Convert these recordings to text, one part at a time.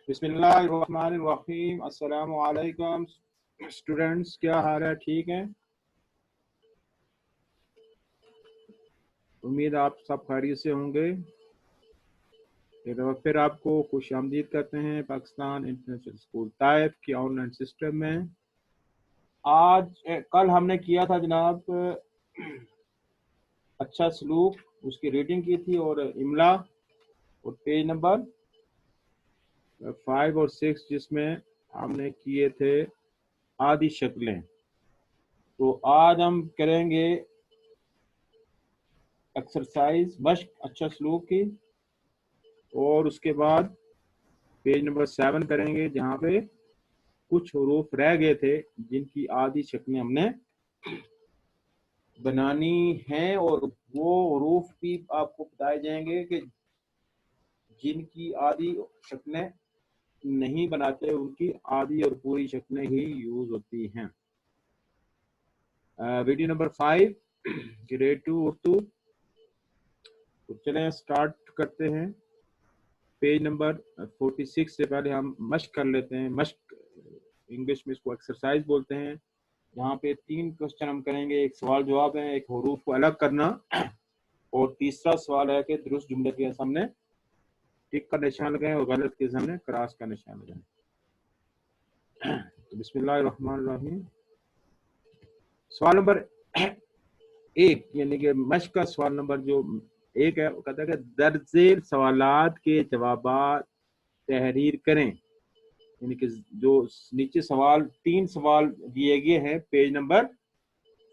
बिस्मिल्लाहिर्रहमानिर्रहीम। अस्सलामु अलैकुम स्टूडेंट्स, क्या हाल है? ठीक हैं? उम्मीद आप सब खैरियत से होंगे। एक बार फिर आपको खुशामदीद करते हैं पाकिस्तान इंटरनेशनल स्कूल ताइफ की ऑनलाइन सिस्टम में। कल हमने किया था जनाब अच्छा सलूक, उसकी रीडिंग की थी और इमला और पेज नंबर 5 और 6 जिसमें हमने किए थे आदि शक्लें। तो आज हम करेंगे एक्सरसाइज मश्क अच्छा सलूक की, और उसके बाद पेज नंबर 7 करेंगे जहाँ पे कुछ हरूफ रह गए थे जिनकी आदि शक्लें हमने बनानी हैं, और वो हरूफ भी आपको बताए जाएंगे कि जिनकी आदि शक्लें नहीं बनाते उनकी आदि और पूरी शक्लें ही यूज होती हैं। Video number 5 grade 2 Urdu. तो चलें स्टार्ट करते हैं। पेज नंबर 46 से पहले हम मश्क कर लेते हैं। मश्क इंग्लिश में इसको एक्सरसाइज बोलते हैं। यहाँ पे 3 क्वेश्चन हम करेंगे, एक सवाल जवाब है, एक हरूफ को अलग करना, और तीसरा सवाल है कि दुरुस्त जुमले के सामने टिक का निशान लगाएं और गलत के सामने क्रॉस का निशान लगाएं। तो बिस्मिल्लाहिर्रहमानिर्रहीम। सवाल नंबर 1 यानी कि मश्क का सवाल नंबर जो 1 है, वो कहता है कि दर्जेल सवालात के जवाबात तहरीर करें। यानी कि जो नीचे सवाल 3 सवाल दिए गए हैं पेज नंबर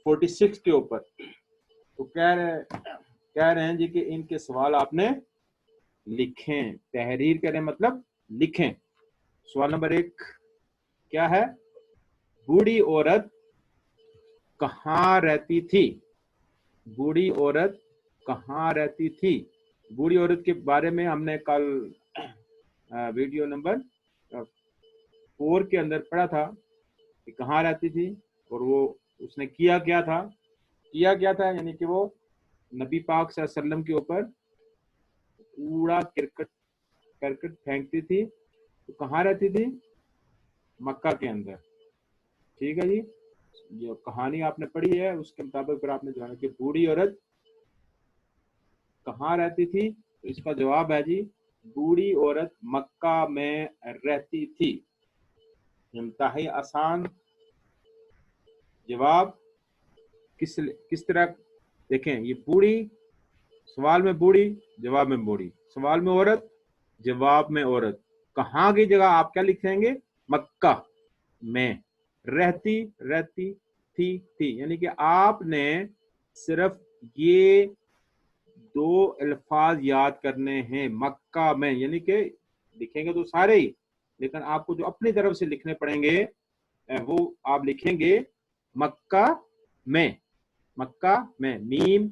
46 के ऊपर, तो कह रहे हैं जी कि इनके सवाल आपने लिखें। तहरीर करें मतलब लिखें। सवाल नंबर 1 क्या है? बूढ़ी औरत कहाँ रहती थी? बूढ़ी औरत कहाँ रहती थी? बूढ़ी औरत के बारे में हमने कल वीडियो नंबर 4 के अंदर पढ़ा था कि कहाँ रहती थी और वो उसने किया क्या था। यानी कि वो नबी पाक सल्लल्लाहु अलैहि वसल्लम के ऊपर कूड़ा करकट फेंकती थी। तो कहाँ रहती थी? मक्का के अंदर। ठीक है जी, जो कहानी आपने पढ़ी है उसके मुताबिक फिर आपने जाना कि बूढ़ी औरत कहाँ रहती थी। तो इसका जवाब है जी, बूढ़ी औरत मक्का में रहती थी। इंतहाई आसान जवाब। किस तरह देखें, ये बूढ़ी, सवाल में बूढ़ी, जवाब में बूढ़ी, सवाल में औरत, जवाब में औरत। कहाँ की जगह आप क्या लिखेंगे? मक्का में। रहती थी, यानी कि आपने सिर्फ ये 2 अल्फाज याद करने हैं, मक्का में, यानी कि लिखेंगे तो सारे ही, लेकिन आपको जो अपनी तरफ से लिखने पड़ेंगे वो आप लिखेंगे मक्का में। मक्का में, मीम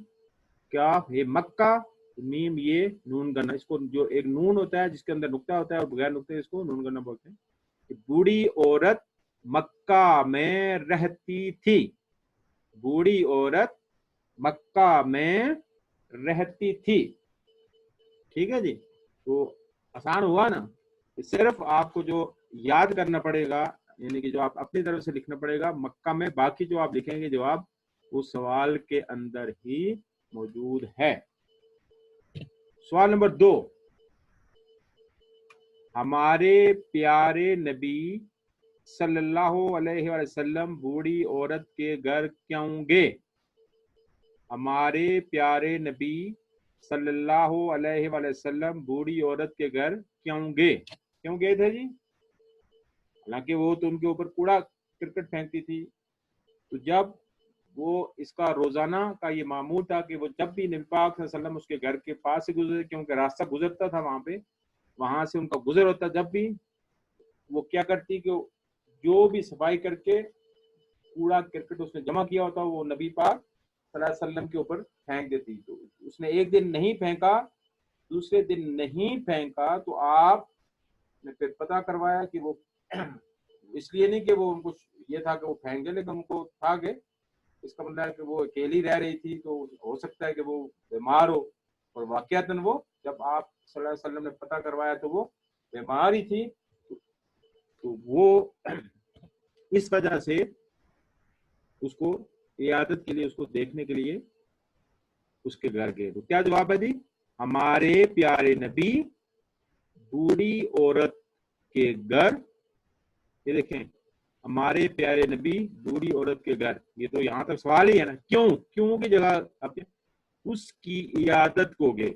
क्या ये मक्का, मीम ये नून गन्ना, इसको जो एक नून होता है जिसके अंदर नुक्ता होता है और बगैर नुक्ते इसको नून गन्ना बोलते हैं। बूढ़ी औरत मक्का में रहती थी। बूढ़ी औरत मक्का में रहती थी। ठीक है जी, तो आसान हुआ ना। सिर्फ आपको जो याद करना पड़ेगा, यानी कि जो आप अपनी तरफ से लिखना पड़ेगा मक्का में, बाकी जो आप लिखेंगे जवाब उस सवाल के अंदर ही मौजूद है। सवाल नंबर 2, हमारे प्यारे नबी सल्लल्लाहु अलैहि वसल्लम बूढ़ी औरत के घर क्यों गए? हमारे प्यारे नबी सल्लल्लाहु अलैहि वसल्लम बूढ़ी औरत के घर क्यों गए थे जी? हालांकि वो तो उनके ऊपर कूड़ा करकट फेंकती थी। तो जब वो इसका रोजाना का ये मामूल था कि वो जब भी नबी पाक सल्लल्लाहु अलैहि वसल्लम उसके घर के पास से गुजरे, क्योंकि रास्ता गुजरता था वहां पे, वहां से उनका गुजर होता, जब भी वो क्या करती कि जो भी सफाई करके कूड़ा करकट उसने जमा किया होता वो नबी पाक सल्लल्लाहु अलैहि वसल्लम के ऊपर फेंक देती। तो उसने एक दिन नहीं फेंका, दूसरे दिन नहीं फेंका, तो आपने फिर पता करवाया कि वो इसलिए नहीं कि वो उनको ये था कि वो फेंक दे, लेकिन उनको था कि इसका मतलब है कि वो अकेली रह रही थी, तो हो सकता है कि वो बीमार हो। और वाकयातन वो जब आप सल्लल्लाहु अलैहि वसल्लम ने पता करवाया तो वो बीमार ही थी। تو وہ اس وجہ سے اس کو عیادت کے لیے، اس کو دیکھنے کے لیے اس کے گھر گئے. تو کیا جواب ہے جی؟ ہمارے پیارے نبی بوڑھی عورت کے گھر، یہ دیکھیں ہمارے پیارے نبی بوڑھی عورت کے گھر، یہ تو یہاں تک سوال ہی ہے نا. کیوں کی جگہ اس کی عیادت کو گئے،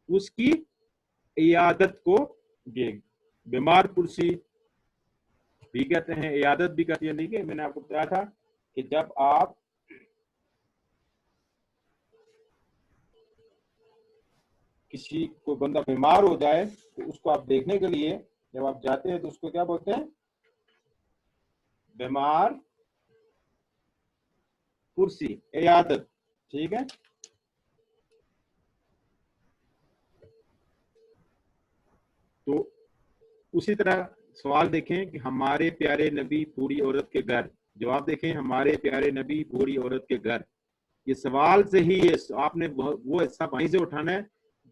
اس کی عیادت کو گئے. بیمار پرسی بھی کہتے ہیں، عیادت بھی کہتے ہیں. دیکھیے میں نے آپ کو بتایا تھا کہ جب آپ کسی کو بندہ بیمار ہو جائے تو اس کو آپ دیکھنے کے لیے جب آپ جاتے ہیں تو اس کو کیا بولتے ہیں؟ بیمار پرسی، عیادت. ٹھیک ہے. تو اسی طرح سوال دیکھیں کہ ہمارے پیارے نبی بوڑھی عورت کے گھر، جواب دیکھیں ہمارے پیارے نبی بوڑھی عورت کے گھر. یہ سوال سے ہی آپ نے وہ حصہ وہیں سے اٹھانا ہے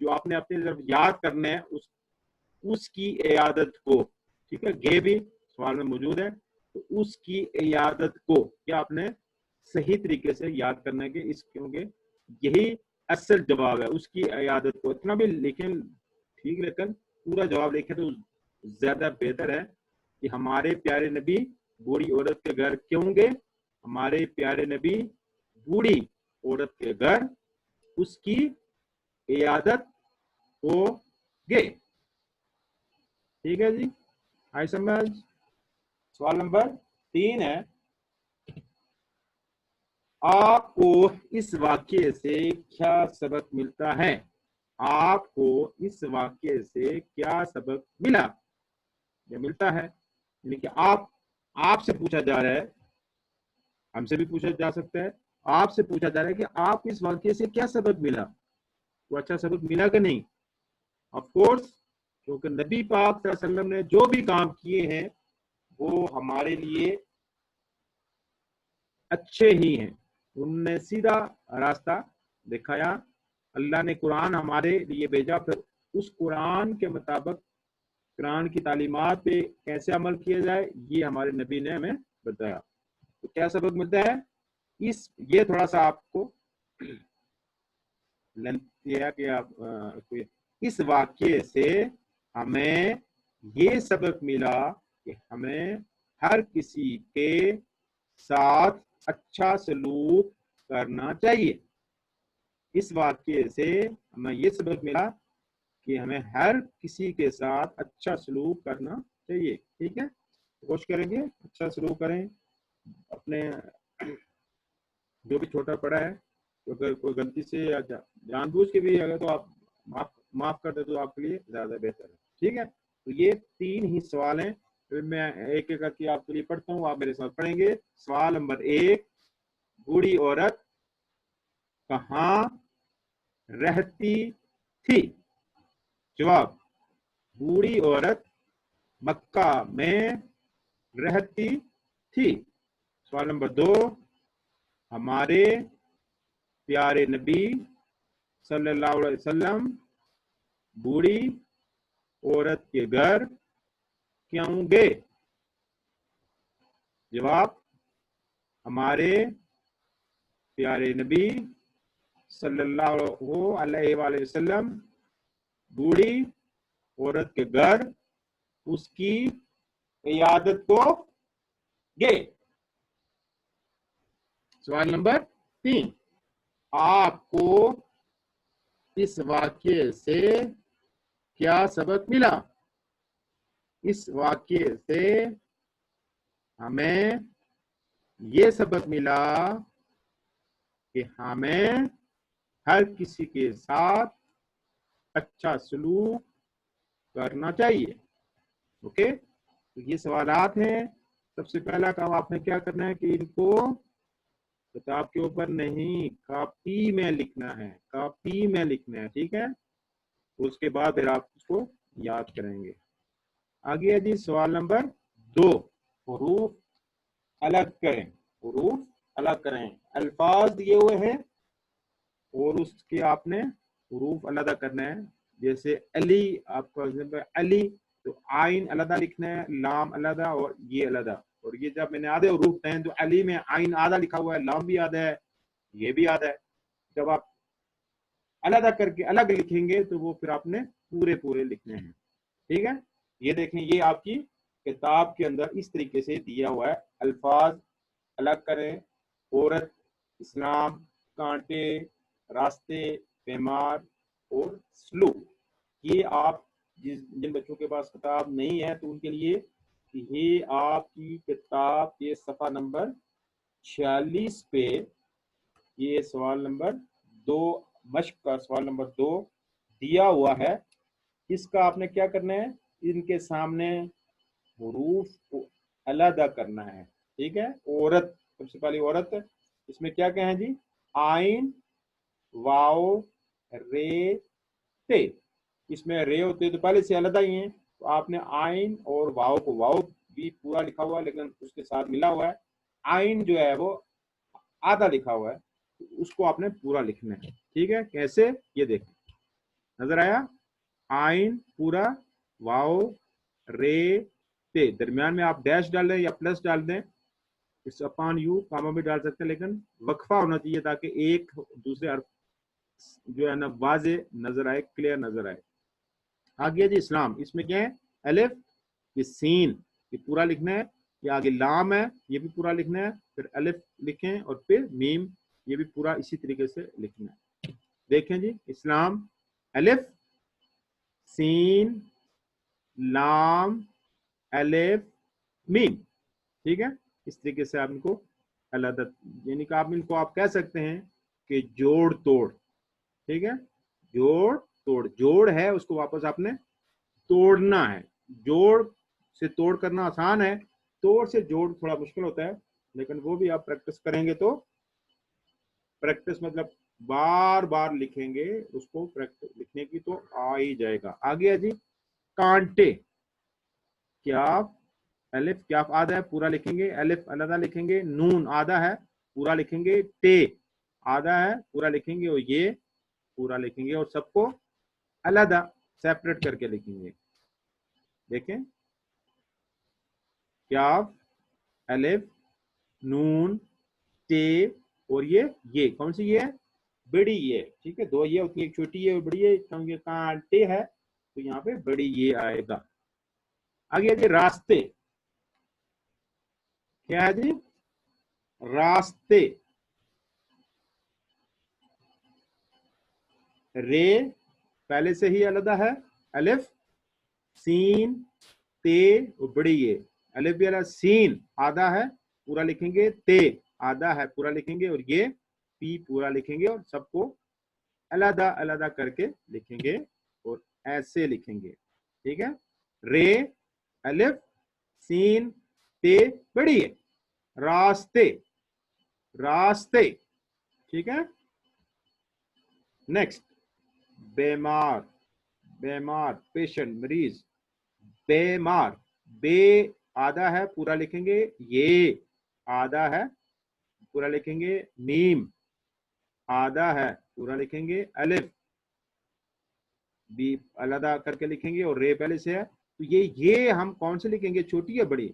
جو آپ نے اپنی طرف یاد کرنا ہے اس کی عیادت کو. ٹھیک ہے، گے بھی سوال میں موجود ہے. تو اس کی عیادت کو کیا آپ نے صحیح طریقے سے یاد کرنا ہے کہ اس کیونکہ یہی اصل جواب ہے. اس کی عیادت کو اتنا بھی لکھیں ٹھیک، لیکن پورا جواب لکھیں تو زیادہ بہتر ہے کہ ہمارے پیارے نبی بوڑھی عورت کے گھر کیوں گئے؟ ہمارے پیارے نبی بوڑھی عورت کے گھر اس کی عیادت ہو گئے. ٹھیک ہے جی، آئی سمجھ. سوال نمبر 3 ہے، آپ کو اس واقعے سے کیا سبق ملتا ہے؟ آپ کو اس واقعے سے کیا سبق ملا یا ملتا ہے؟ یعنی کہ آپ سے پوچھا جا رہا ہے، ہم سے بھی پوچھا جا سکتا ہے. آپ سے پوچھا جا رہا ہے کہ آپ اس واقعے سے کیا سبق ملا، وہ اچھا سبق ملا کہ نہیں؟ آف کورس، کیونکہ نبی پاک صلی اللہ علیہ وسلم نے جو بھی کام کیے ہیں وہ ہمارے لیے اچھے ہی ہیں. انہوں نے سیدھا راستہ دکھایا. اللہ نے قرآن ہمارے لیے بھیجا، پھر اس قرآن کے مطابق قرآن کی تعلیمات پہ کیسے عمل کیا جائے یہ ہمارے نبی نے ہمیں بتایا. تو کیا سبق ملتا ہے؟ یہ تھوڑا سا آپ کو کہ اس واقعے سے ہمیں یہ سبق ملا کہ ہمیں ہر کسی کے ساتھ اچھا سلوک کرنا چاہیے. اس واقعے سے ہمیں یہ سبق ملا کہ ہمیں ہر کسی کے ساتھ اچھا سلوک کرنا چاہیے. ٹھیک ہے، کوشش کریں گے اچھا سلوک کریں. اپنے جو بھی چھوٹا پڑا ہے اگر کوئی غلطی سے یا جان بوجھ کے بھی اگر تو آپ معاف کر دیں تو آپ کے لیے زیادہ بہتر ہے. ٹھیک ہے، تو یہ 3 ہی سوال ہیں. پھر میں ایک ایک کر کے آپ کے لیے پڑھتا ہوں، آپ میرے ساتھ پڑھیں گے. سوال نمبر 1، بوڑھی عورت کہاں رہتی تھی؟ جواب، بوڑھی عورت مکہ میں رہتی تھی. سوال نمبر 2، ہمارے پیارے نبی صلی اللہ علیہ وسلم بوڑھی عورت کے گھر کیوں گئے؟ جواب، ہمارے پیارے نبی صلی اللہ علیہ وآلہ وسلم بوڑھی عورت کے گھر اس کی عیادت کو گئے. سوال نمبر 3، آپ کو اس واقعے سے کیا سبق ملا؟ اس واقعے سے ہمیں یہ سبق ملا کہ ہمیں ہر کسی کے ساتھ اچھا سلوک کرنا چاہیے. اوکے، تو یہ سوالات ہیں. سب سے پہلا کام آپ نے کیا کرنا ہے کہ ان کو کتاب کے اوپر نہیں، کاپی میں لکھنا ہے. کاپی میں لکھنا ہے. ٹھیک ہے، اس کے بعد پھر آپ اس کو یاد کریں گے. آگے ہے جی سوال نمبر 2، حروف الگ کریں. حروف الگ کریں. الفاظ دیے ہوئے ہیں اور اس کے آپ نے حروف علیحدہ کرنا ہے. جیسے علی، آپ کا علی تو आइन अलग लिखना है, लाम अलग और ये अलग। और ये जब मैंने आधे हरूफ हैं तो अली में आइन आधा लिखा हुआ है, लाम भी आधा है, ये भी आधा है। जब आप अलग करके अलग लिखेंगे तो वो फिर आपने पूरे पूरे लिखने हैं। ठीक है, ये देखें, ये आपकी किताब के अंदर इस तरीके से दिया हुआ है। अल्फाज अलग करें, औरत, इस्लाम, कांटे, रास्ते, बीमार और स्लूक। ये आप जिन बच्चों के पास किताब नहीं है तो उनके लिए ये आपकी किताब के सफ़ा नंबर 46 पे ये सवाल नंबर 2, मश्क का सवाल नंबर 2 दिया हुआ है। इसका आपने क्या करना है, इनके सामने हुरूफ को अलग करना है। ठीक है, औरत, सबसे पहले औरत, इसमें क्या कहें जी, आइन, वाओ, रे, ते। इसमें रे होते तो पहले से अलग ही हैं, तो आपने आइन और वाओ को, वाओ भी पूरा लिखा हुआ है लेकिन उसके साथ मिला हुआ है, आइन जो है वो आधा लिखा हुआ है, तो उसको आपने पूरा लिखना है। ठीक है, कैसे, ये देखें, नजर आया, आइन पूरा, वाओ, रे, ते, दरमियान में आप डैश डाल दें या प्लस डाल दें, इट्स अपॉन यू, कामा भी डाल सकते हैं, लेकिन वक्फा होना चाहिए ताकि एक दूसरे अर्थ जो है ना वाजे नजर आए, क्लियर नजर आए। आगे जी इस्लाम, इसमें क्या है, अलिफ, ये सीन, ये पूरा लिखना है, ये आगे लाम है, ये भी पूरा लिखना है, फिर अलिफ लिखें और फिर मीम, ये भी पूरा इसी तरीके से लिखना है। देखें जी, इस्लाम, अलिफ, सीन, लाम, अलिफ, मीम। ठीक है, इस तरीके से आप इनको अलग, यानी कि आप इनको आप कह सकते हैं कि जोड़ तोड़। ठीक है, जोड़ तोड़, जोड़ है उसको वापस आपने तोड़ना है। जोड़ से तोड़ करना आसान है, तोड़ से जोड़ थोड़ा मुश्किल होता है, लेकिन वो भी आप प्रैक्टिस करेंगे तो, प्रैक्टिस मतलब बार बार लिखेंगे उसको, प्रैक्टिस लिखने की तो आ ही जाएगा। आगे है जी कांटे, क्या अलिफ, क्या आधा है, पूरा लिखेंगे, अलिफ अलग लिखेंगे, नून आधा है, पूरा लिखेंगे, टे आधा है, पूरा लिखेंगे, और ये पूरा लिखेंगे, और सबको अलग सेपरेट करके लिखेंगे। देखें, क्या अलिफ, नून, टे, और ये कौन सी ये है, बड़ी ये। ठीक है, दो ये होती है, एक छोटी ये और बड़ी ये, क्योंकि कांटे है तो यहाँ पे बड़ी ये आएगा। आगे जी रास्ते, क्या है जी, रास्ते, रे पहले से ही अलग है, अलिफ, सीन, ते और बड़ी ये, अलिफ भी अलग, सीन आधा है पूरा लिखेंगे, ते आधा है पूरा लिखेंगे, और ये पी पूरा लिखेंगे, और सबको अलग अलग करके लिखेंगे और ऐसे लिखेंगे। ठीक है, रे, अलिफ, सीन, ते, बड़ी ये, रास्ते, रास्ते। ठीक है, नेक्स्ट बीमार, बीमार, पेशेंट, मरीज, बेमार, बे आधा है पूरा लिखेंगे, ये आधा है पूरा लिखेंगे, मीम आधा है पूरा लिखेंगे, अलिफ भी अलग करके लिखेंगे, और रे पहले से है, तो ये हम कौन से लिखेंगे, छोटी या बड़ी,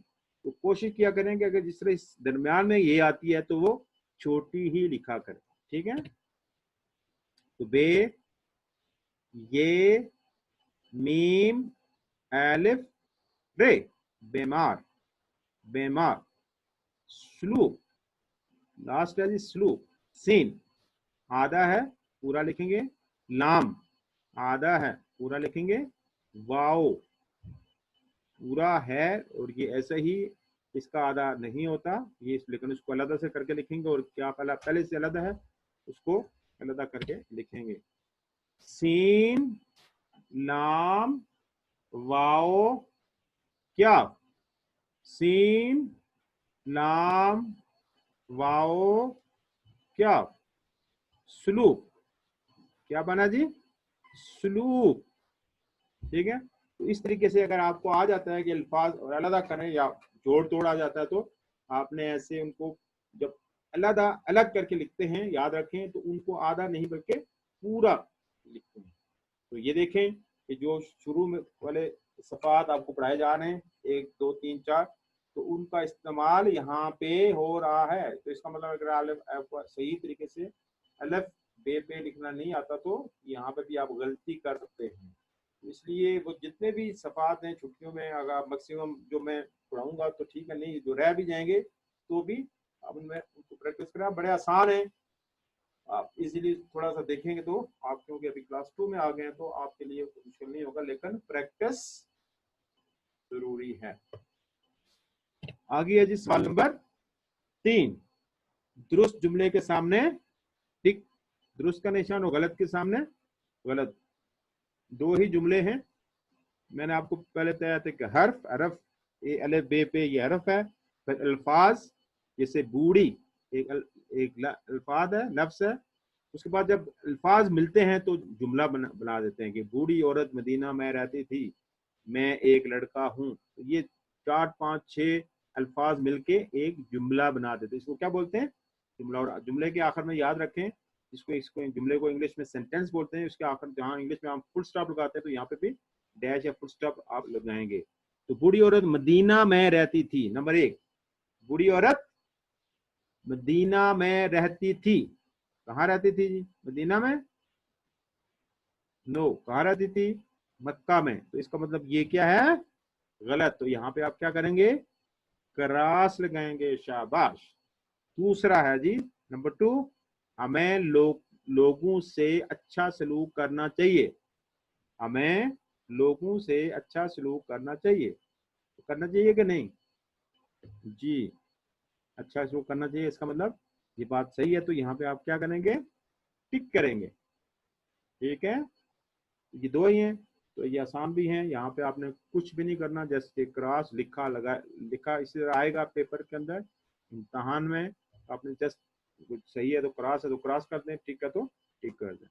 तो कोशिश किया करेंगे अगर जिस तरह इस दरमियान में ये आती है तो वो छोटी ही लिखा करें। ठीक है, तो बे, ये, मीम, अलिफ, रे, बीमार, बीमार, स्लूक, लास्ट है जी स्लूक, सीन आधा है पूरा लिखेंगे, लाम आधा है पूरा लिखेंगे, वाओ पूरा है, और ये ऐसे ही इसका आधा नहीं होता ये, लेकिन उसको अलग से करके लिखेंगे, और क्या पहले से अलग है उसको अलग करके लिखेंगे। सीन, लाम, वाओ, क्या, सीन, लाम, वाओ, क्या, स्लूक, क्या बना जी, स्लूक। ठीक है, तो इस तरीके से अगर आपको आ जाता है कि अल्फाज और अलग करें या जोड़ तोड़ आ जाता है, तो आपने ऐसे उनको जब अलग अलग करके लिखते हैं, याद रखें, तो उनको आधा नहीं बल्कि पूरा लिखते हैं। तो ये देखें कि जो शुरू में वाले صفات آپ کو پڑھائے جا رہے ہیں 1 2 3 4 تو ان کا استعمال یہاں پہ ہو رہا ہے. تو اس کا مطلب اگر آپ کو صحیح طریقے سے الف بے پہ لکھنا نہیں آتا تو یہاں پہ بھی آپ غلطی کر سکتے ہیں. اس لیے وہ جتنے بھی صفات ہیں چھٹیوں میں اگر میکسیمم جو میں پڑھاؤں گا تو ٹھیک ہے, نہیں جو رہ بھی جائیں گے تو بھی آپ ان میں ان کو پریکٹس کریں. بڑے آسان ہیں, آپ ایزیلی تھوڑا سا دیکھیں گے تو آپ کیونکہ ابھی کلاس 2 میں آ گئے ہیں تو آپ کے لیے مشکل نہیں ہوگا, لیکن پریکٹس ضروری ہے. آگے ہے جی سوال نمبر 3. درست جملے کے سامنے ٹک, درست کا نشان ہو غلط کے سامنے غلط. 2 ہی جملے ہیں, میں نے آپ کو پہلے بتایا تھا کہ حرف الف بے پہ یہ حرف ہے, پھر الفاظ جیسے بوڑھی ایک الفاظ ہے لفظ ہے, اس کے بعد جب الفاظ ملتے ہیں تو جملہ بنا دیتے ہیں کہ بوڑھی عورت مدینہ میں رہتی تھی, میں ایک لڑکا ہوں. تو یہ 4 5 6 الفاظ مل کے ایک جملہ بنا دیتے ہیں, اس کو کیا بولتے ہیں جملہ. اور جملے کے آخر میں یاد رکھیں اس کو جملے کو انگلش میں سینٹینس بولتے ہیں. اس کے آخر جہاں انگلش میں ہم فل سٹاپ لگاتے ہیں تو یہاں پہ بھی ڈیش یا فل سٹاپ آپ لگائیں گے. تو بوڑھی عورت مدینہ میں رہتی تھی, نمبر 1 بوڑھی عورت مدینہ میں رہتی تھی. کہاں رہتی تھی جی مدینہ میں؟ نو, کہاں رہتی تھی مکہ میں. تو اس کا مطلب یہ کیا ہے غلط. تو یہاں پہ آپ کیا کریں گے کراس لگائیں گے, شاباش. دوسرا ہے جی نمبر 2 ہمیں لوگوں سے اچھا سلوک کرنا چاہیے. ہمیں لوگوں سے اچھا سلوک کرنا چاہیے. کرنا چاہیے کہ نہیں جی اچھا سلوک کرنا چاہیے. اس کا مطلب یہ بات صحیح ہے, تو یہاں پہ آپ کیا کریں گے ٹک کریں گے. ٹھیک ہے, یہ 2 ہی ہیں تو یہ آسان بھی ہیں. یہاں پہ آپ نے کچھ بھی نہیں کرنا, جیسے کراس لکھا اس طرح آئے گا پیپر کے اندر امتحان میں. آپ نے جسٹ صحیح ہے تو کراس ہے تو کراس کر دیں, ٹھیک ہے تو ٹھیک کر دیں.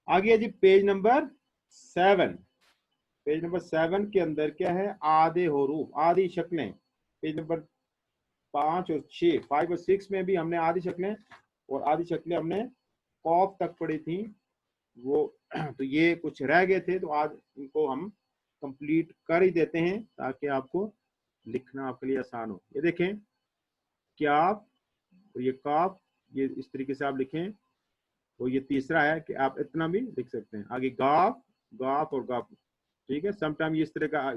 آگے جی پیج نمبر 7. پیج نمبر 7 کے اندر کیا ہے آدھے حروف آدھی شکلیں. پیج نمبر 5 اور 6 5 اور 6 میں بھی ہم نے آدھی شکلیں اور آدھی شکلیں ہم نے قاف تک پڑھی تھیں. وہ تو یہ کچھ رہ گئے تھے تو آج ان کو ہم کمپلیٹ کر ہی دیتے ہیں تاکہ آپ کو لکھنا آپ کے لیے آسان ہو. یہ دیکھیں کیاف اور یہ کاف, یہ اس طریقے سے آپ لکھیں. تو یہ تیسرا ہے کہ آپ اتنا بھی لکھ سکتے ہیں. آگے گاف گاف اور گاف, ٹھیک ہے. سم ٹائم اس طرح کا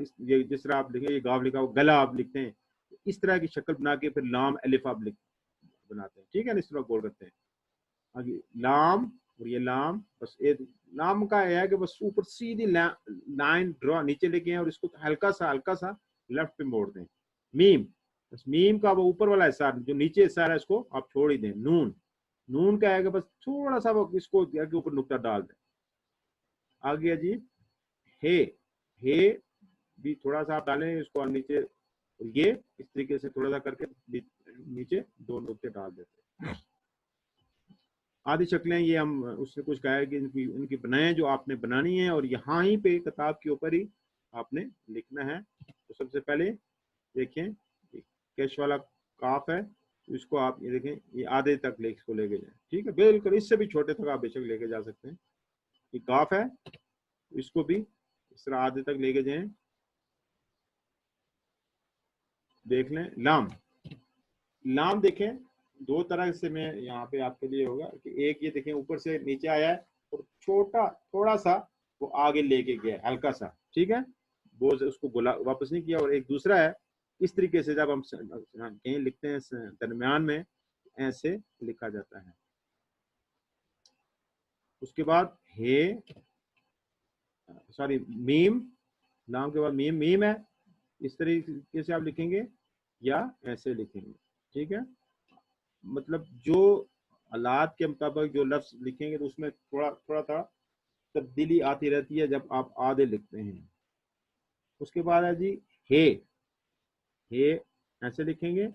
جس طرح آپ لکھیں یہ گاف لکھا ہو گلا آپ لکھتے ہیں, اس طرح کی شکل بنا کے پھر لام الف آپ بناتے ہیں, ٹھیک ہے. اس طرح گول کرتے ہیں. آگے لام اور یہ لام, بس ایک لام کا ہے کہ بس اوپر سیدھی لائن ڈرا نیچے لے کے ہیں اور اس کو ہلکا سا لیفٹ پہ موڑ دیں. میم, بس میم کا وہ اوپر والا حصہ جو نیچے حصہ ہے اس کو آپ چھوڑ ہی دیں. نون, نون کا ہے کہ بس تھوڑا سا اس کو اوپر نقطہ ڈال دیں. آگے جی ہے بھی تھوڑا سا آپ ڈالیں اس کو نیچے, یہ اس طریقے سے تھوڑا سا کر کے نیچے 2 نقطے ڈال دیتے ہیں. آدھی شکلیں یہ ہم اس نے کچھ کہا ہے کہ ان کی بنائیں جو آپ نے بنانی ہے اور یہاں ہی پہ کتاب کے اوپر ہی آپ نے لکھنا ہے. تو سب سے پہلے دیکھیں کیش والا کاف ہے, اس کو آپ یہ دیکھیں یہ آدھے تک اس کو لے کے جائیں, ٹھیک ہے. بالکل اس سے بھی چھوٹے تک آپ بے شک لے کے جا سکتے ہیں. یہ کاف ہے اس کو بھی اس طرح آدھے تک لے کے جائیں. دیکھ لیں لام, لام دیکھیں 2 طرح سے میں یہاں پہ آپ کے لیے ہوگا کہ ایک یہ دیکھیں اوپر سے نیچے آیا ہے اور تھوڑا سا وہ آگے لے کے گیا ہلکا سا, ٹھیک ہے. وہ اس کو واپس نہیں کیا. اور ایک دوسرا ہے اس طریقے سے جب ہم کہیں لکھتے ہیں درمیان میں ایسے لکھا جاتا ہے. اس کے بعد میم, لام کے بعد میم ہے, اس طریقے سے آپ لکھیں گے یا ایسے لکھیں گے, ٹھیک ہے. مطلب جو حالات کے مطابق جو لفظ لکھیں گے تو اس میں تھوڑا تبدیلی آتی رہتی ہے جب آپ آدھے لکھتے ہیں. اس کے بعد ہے جی ہے ایسے لکھیں گے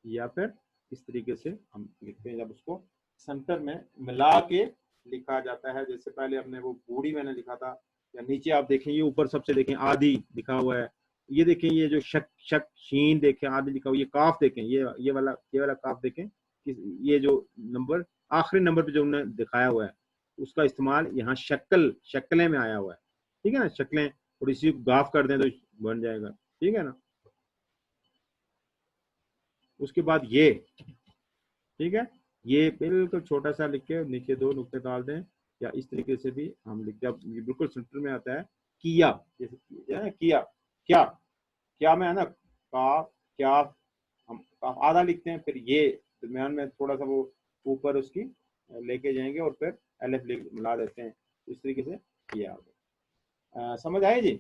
یا پھر اس طریقے سے ہم لکھتے ہیں جب اس کو سینٹر میں ملا کے لکھا جاتا ہے. جیسے پہلے ہم نے وہ بوڑھی میں نے لکھا تھا, یا نیچے آپ دیکھیں یہ اوپر سب سے دیکھیں آدھی لکھا ہوا ہے. یہ دیکھیں یہ جو شک شین دیکھیں آدھی لکھا ہوا, یہ کاف دیکھیں یہ والا کاف دیکھیں, یہ جو نمبر آخری نمبر پہ جو انہوں نے دکھایا ہوا ہے اس کا استعمال یہاں شکلیں میں آیا ہوا ہے, ٹھیک ہے نا. شکلیں थोड़ी सी गाफ कर दें तो बन जाएगा, ठीक है ना। उसके बाद ये, ठीक है, ये बिल्कुल छोटा सा लिख के नीचे 2 नुक्ते डाल दें, या इस तरीके से भी हम लिखते हैं। अब ये बिल्कुल सेंटर में आता है, किया, जैसे किया, क्या, क्या में है ना काफ, क्या, हम काफ आधा लिखते हैं, फिर ये दरमियान में थोड़ा सा वो ऊपर उसकी लेके जाएंगे और फिर अलफ मिला देते हैं, इस तरीके से किया। समझ आए जी।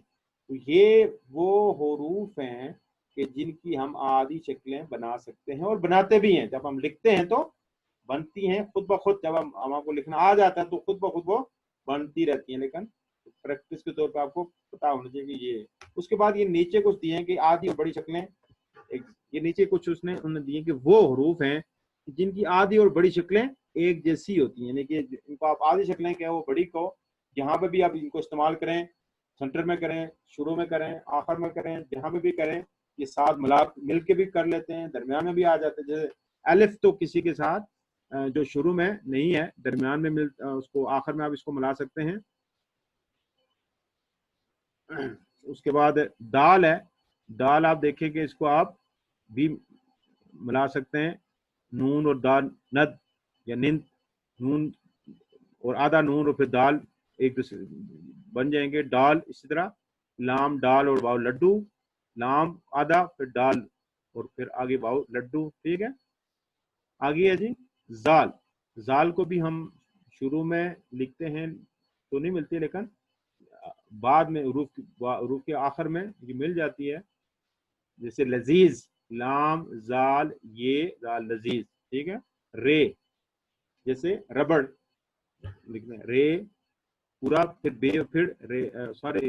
तो ये वो हुरूफ हैं कि जिनकी हम आदि शक्लें बना सकते हैं और बनाते भी हैं। जब हम लिखते हैं तो बनती हैं खुद ब खुद, जब हम आपको लिखना आ जाता है तो खुद ब खुद वो बनती रहती हैं, लेकिन प्रैक्टिस के तौर पर आपको पता होना चाहिए कि ये। उसके बाद ये नीचे कुछ दिए हैं कि आदि और बड़ी शक्लें, ये नीचे कुछ उसने उन्होंने दिए कि वो हरूफ हैं जिनकी आदि और बड़ी शक्लें एक जैसी होती हैं, यानी कि इनको आप आदि शक्लें क्या वो बड़ी को यहाँ पे भी आप इनको इस्तेमाल करें, सेंटर में करें, शुरू में करें, आखिर में करें, जहाँ पे भी करें, ये साथ मिल के भी कर लेते हैं, दरमियान में भी आ जाते हैं। जैसे अलिफ तो किसी के साथ जो शुरू में नहीं है, दरमियान में उसको आखिर में आप इसको मिला सकते हैं। उसके बाद दाल है, दाल आप देखेंगे इसको आप भी मिला सकते हैं, नून और दाल, नद या निंद, नून और आधा नून और फिर दाल एक दूसरे बन जाएंगे, दाल। इसी तरह लाम, दाल और वाव लड्डू, लाम आधा फिर दाल और फिर आगे वाव लड्डू, ठीक है। आगे है जी जाल, जाल को भी हम शुरू में लिखते हैं तो नहीं मिलती, लेकिन बाद में रूफ के आखिर में ये मिल जाती है। जैसे लजीज, लाम जाल ये जाल लजीज, ठीक है। रे, जैसे रबड़ लिखते हैं, रे पूरा फिर बे फिर रे, सॉरी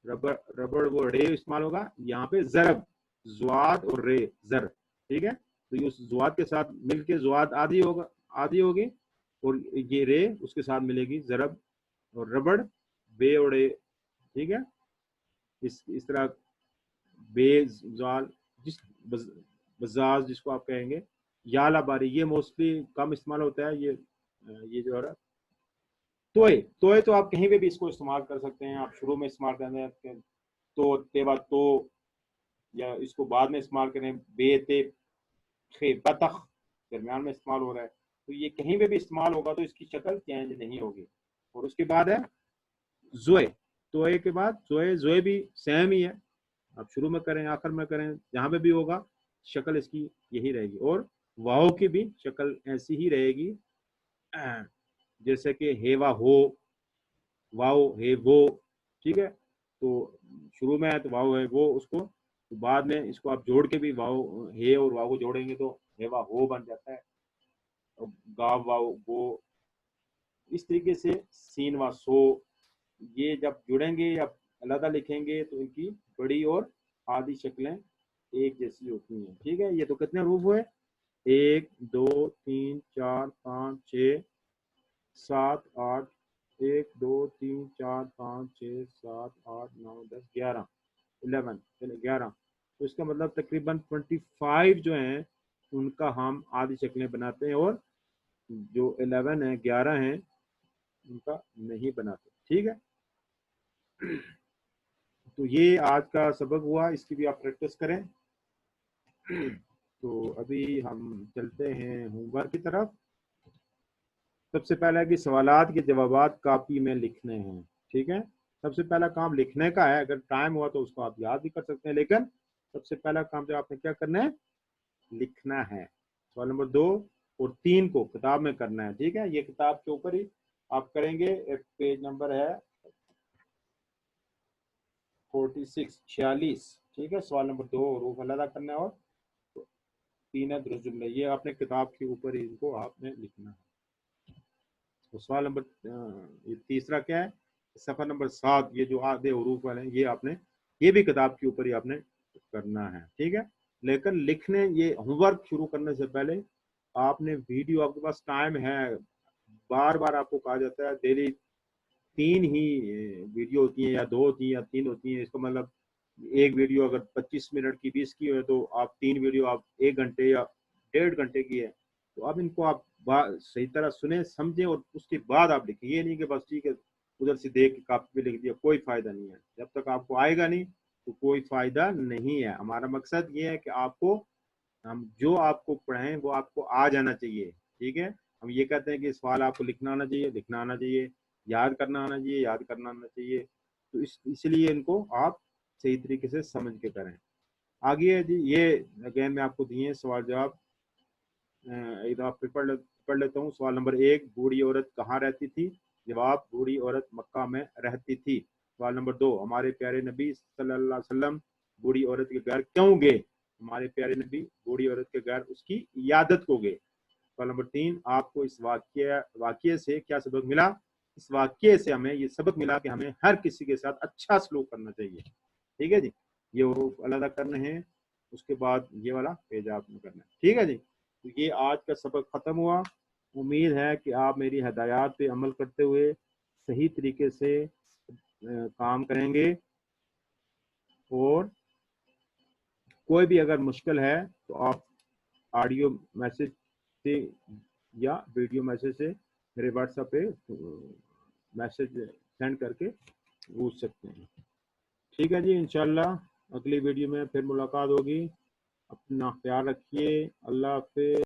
रबड़, रबड़ वो रे इस्तेमाल होगा यहाँ पे, जरब, जुआद और रे जर, ठीक है। तो ये उस जुआद के साथ मिलके जुआद आदि होगा, आदि होगी, और ये रे उसके साथ मिलेगी जरब और रबड़, बे और रे, ठीक है। इस तरह बेजाल, जिस बजाज जिसको आप कहेंगे, याला बारी, ये मोस्टली कम इस्तेमाल होता है। ये जो है तोय, तोय तो आप कहीं पे भी इसको इस्तेमाल कर सकते हैं। आप शुरू में इस्तेमाल करते हैं तो तेबा तो, या इसको बाद में इस्तेमाल करें, बेते खे बतख दरमियान में इस्तेमाल हो रहा है, तो ये कहीं पे भी इस्तेमाल होगा तो इसकी शक्ल चेंज नहीं होगी। और उसके बाद है जोए, तोय के बाद जोए, जोए भी सेम ही है, आप शुरू में करें आखिर में करें, जहां पे भी होगा शक्ल इसकी यही रहेगी। और वाओ की भी शक्ल ऐसी ही रहेगी, जैसे कि हेवा हो, वाओ हे वो, ठीक है। तो शुरू में है तो वाओ है वो, उसको तो बाद में इसको आप जोड़ के भी वाओ हे और वाओ को जोड़ेंगे तो हेवा हो बन जाता है, और गाव वाओ वो, इस तरीके से सीन व सो, ये जब जुड़ेंगे या अलग लिखेंगे तो इनकी बड़ी और आधी शक्लें एक जैसी होती हैं, ठीक है। ये तो कितने रूप हुए, 1 2 3 4 5 6 7 8, 1 2 3 4 5 6 7 8 9 10 11, 11 चले 11, तो इसका मतलब तकरीबन 25 जो हैं उनका हम आधी शक्लें बनाते हैं, और जो 11 है 11 हैं उनका नहीं बनाते, ठीक है। तो ये आज का सबक हुआ, इसकी भी आप प्रैक्टिस करें। तो अभी हम चलते हैं होमवर्क की तरफ। सबसे पहला है कि सवालात के जवाबात कॉपी में लिखने हैं, ठीक है। सबसे पहला काम लिखने का है, अगर टाइम हुआ तो उसको आप याद भी कर सकते हैं, लेकिन सबसे पहला काम जो आपने क्या करना है, लिखना है। सवाल नंबर 2 और 3 को किताब में करना है, ठीक है। ये किताब के ऊपर ही आप करेंगे। एक पेज नंबर है 46, ठीक है। सवाल नंबर 2 रूफ अलग करना है, और 3 है दुरुस्त जुमले, ये आपने किताब के ऊपर ही इनको आपने लिखना है। तो सवाल नंबर ये तीसरा क्या है, सफर नंबर 7, ये जो आधे हरूफ वाले हैं ये आपने, ये भी किताब के ऊपर ही आपने करना है, ठीक है। लेकिन लिखने, ये होमवर्क शुरू करने से पहले आपने वीडियो, आपके पास टाइम है, बार बार आपको कहा जाता है डेली 3 ही वीडियो होती हैं, या 2 होती हैं या 3 होती हैं। इसका मतलब एक वीडियो अगर 25 मिनट की 20 की है तो आप 3 वीडियो आप 1 घंटे या 1.5 घंटे की है, तो अब इनको आप सही तरह सुने समझें और उसके बाद आप लिखें। ये नहीं कि बस ठीक है उधर से देख के कॉपी पे लिख दिया, कोई फायदा नहीं है। जब तक आपको आएगा नहीं तो कोई फायदा नहीं है। हमारा मकसद ये है कि आपको, हम जो आपको पढ़ाएं वो आपको आ जाना चाहिए, ठीक है। हम ये कहते हैं कि सवाल आपको लिखना आना चाहिए, लिखना आना चाहिए, याद करना आना चाहिए, याद करना आना चाहिए। तो इसलिए इनको आप सही तरीके से समझ के करें। आगे है जी, ये अगेन मैं आपको दिए सवाल जवाब, एक आप पढ़ लेता हूँ। सवाल नंबर 1, बूढ़ी औरत कहाँ रहती थी? जवाब, बूढ़ी औरत मक्का में रहती थी। सवाल नंबर 2, हमारे प्यारे नबी सल्लल्लाहु अलैहि वसल्लम बूढ़ी औरत के घर क्यों गए? हमारे प्यारे नबी बूढ़ी औरत के घर उसकी इयादत को गए। सवाल नंबर 3, आपको इस वाक्य से क्या सबक मिला? इस वाक्य से हमें ये सबक मिला कि हमें हर किसी के साथ अच्छा सलूक करना चाहिए, ठीक है जी। ये वो अलग करने हैं, उसके बाद ये वाला पेज आपने करना है, ठीक है जी। तो ये आज का सबक खत्म हुआ। उम्मीद है कि आप मेरी हदायत पे अमल करते हुए सही तरीके से काम करेंगे, और कोई भी अगर मुश्किल है तो आप ऑडियो मैसेज से या वीडियो मैसेज से मेरे व्हाट्सएप पे मैसेज सेंड करके पूछ सकते हैं, ठीक है जी। इंशाल्लाह अगली वीडियो में फिर मुलाकात होगी। अपना ख्याल रखिए। अल्लाह हाफिज़।